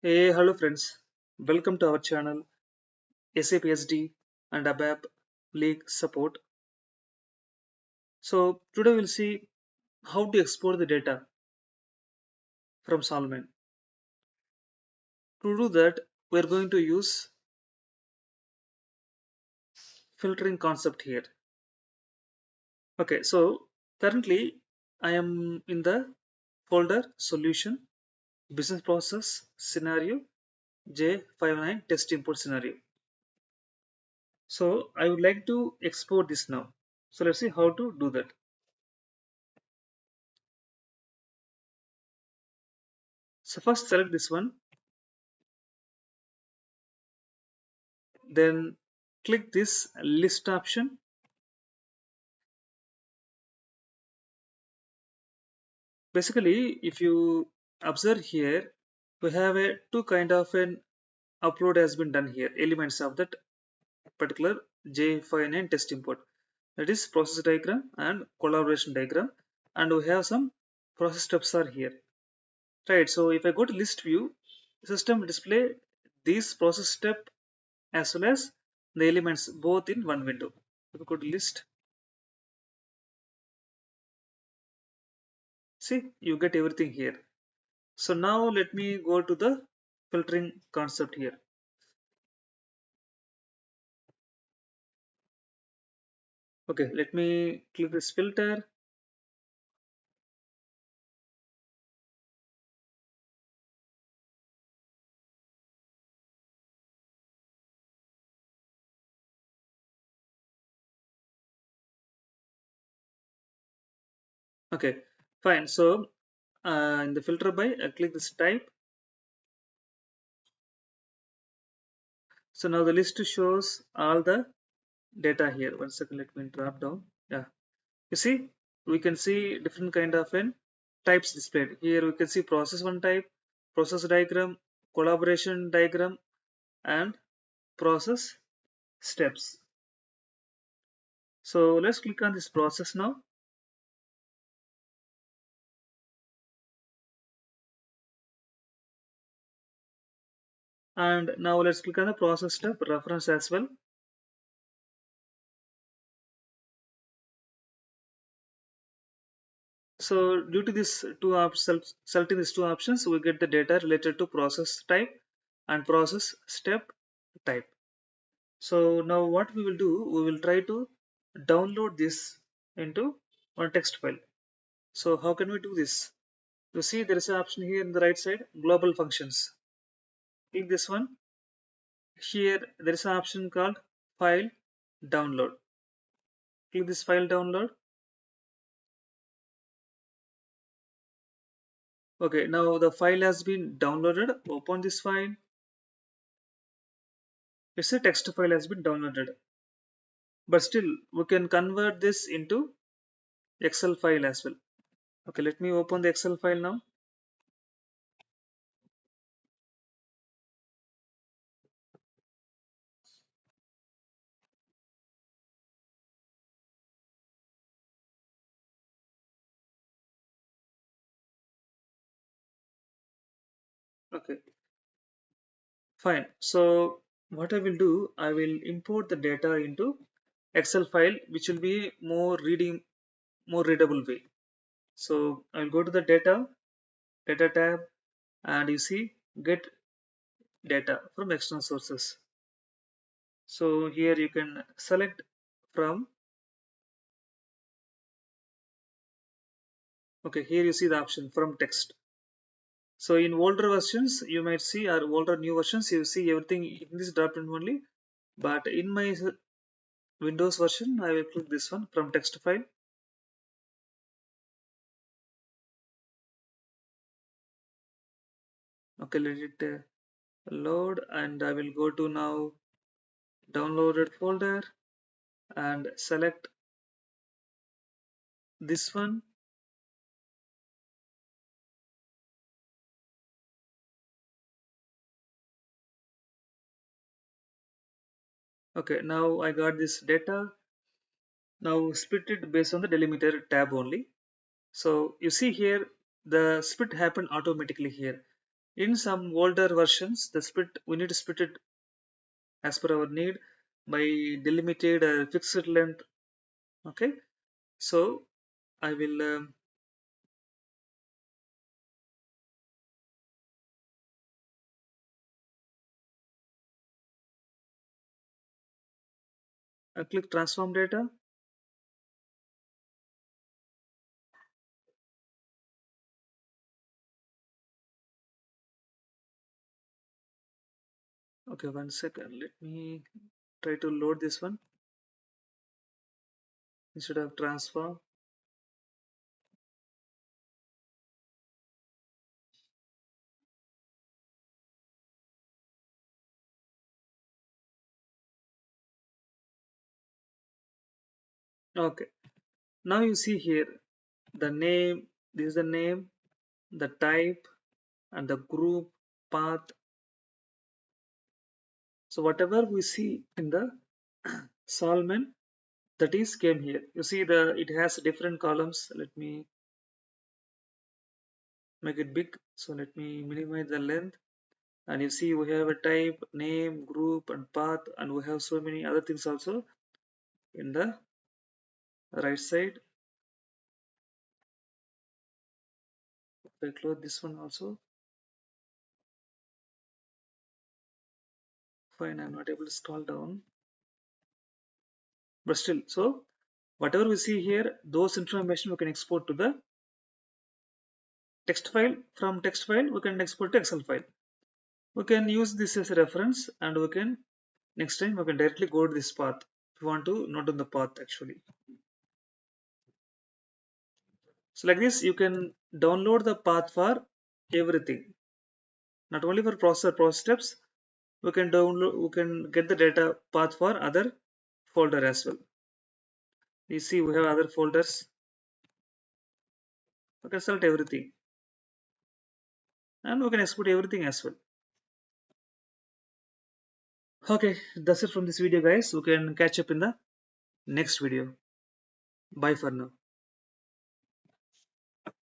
Hey, hello friends. Welcome to our channel SAP SD and ABAP League Support. So today we'll see how to export the data from Solman. To do that, we're going to use filtering concept here. Okay, so currently I am in the folder solution, business process scenario, J59 test import scenario. So I would like to export this now. So let's see how to do that. So first select this one, then click this list option. Basically, if you observe here, we have a two kind of an upload has been done here, elements of that particular J59 test import, that is process diagram and collaboration diagram, and we have some process steps are here, right? So if I go to list view, system will display these process step as well as the elements both in one window. If you go to list, see, you get everything here. So now let me go to the filtering concept here. Okay, let me click this filter. Okay, fine. So in the filter by, I click this type. So now the list shows all the data here. One second, let me drop down. Yeah, you see, we can see different kind of an types displayed. Here we can see process one type, process diagram, collaboration diagram, and process steps. So let's click on this process now. And now let's click on the process step reference as well. So due to this selecting these two options, we get the data related to process type and process step type. So now what we will do, we will try to download this into one text file. So how can we do this? You see there is an option here in the right side, global functions. Click this one. Here there is an option called file download. Click this file download. Okay, now the file has been downloaded. Open this file. It's a text file has been downloaded. But still we can convert this into Excel file as well. Okay, let me open the Excel file now. Okay, fine. So what I will do, I will import the data into Excel file, which will be more readable way. So I'll go to the data tab, and you see get data from external sources. So here you can select from. Okay, here you see the option from text. So in older versions, you might see, or older new versions, you see everything in this drop down only. But in my Windows version, I will click this one from text file. Okay, let it load, and I will go to now downloaded folder and select this one. Okay, now I got this data. Now split it based on the delimiter tab only. So you see here the split happened automatically here. In some older versions, the split we need to split it as per our need by delimited fixed length. Okay, so I will click transform data. Okay, 1 second. Let me try to load this one instead of transform. Okay, now you see here the name. This is the name, the type, and the group path. So whatever we see in the Solman, that is came here. You see it has different columns. Let me make it big. So let me minimize the length. And you see we have a type, name, group, and path, and we have so many other things also in the right side. If I close this one also, fine, I'm not able to scroll down. But still, so whatever we see here, those information we can export to the text file. From text file, we can export to Excel file. We can use this as a reference, and we can next time we can directly go to this path if you want to note on the path actually. So like this, you can download the path for everything, not only for process steps. We can download, we can get the data path for other folder as well. You see, we have other folders. We can select everything, and we can export everything as well. Okay, that's it from this video, guys. We can catch up in the next video. Bye for now.